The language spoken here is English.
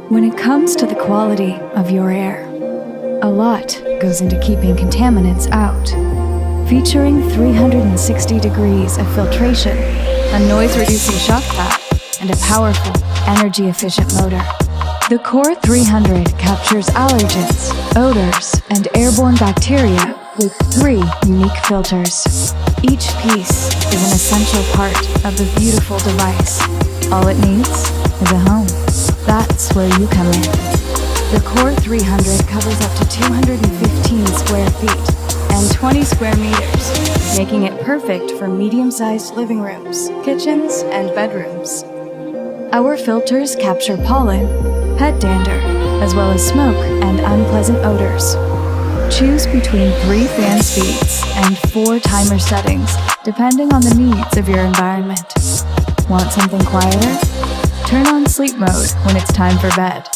When it comes to the quality of your air, a lot goes into keeping contaminants out. Featuring 360 degrees of filtration, a noise-reducing shock pad, and a powerful, energy-efficient motor, the Core 300 captures allergens, odors, and airborne bacteria with 3 unique filters. Each piece is an essential part of the beautiful device. All it needs is a home. That's where you come in. The Core 300 covers up to 215 square feet and 20 square meters, making it perfect for medium-sized living rooms, kitchens, and bedrooms. Our filters capture pollen, pet dander, as well as smoke and unpleasant odors. Choose between 3 fan speeds and 4 timer settings, depending on the needs of your environment. Want something quieter? Turn on sleep mode when it's time for bed.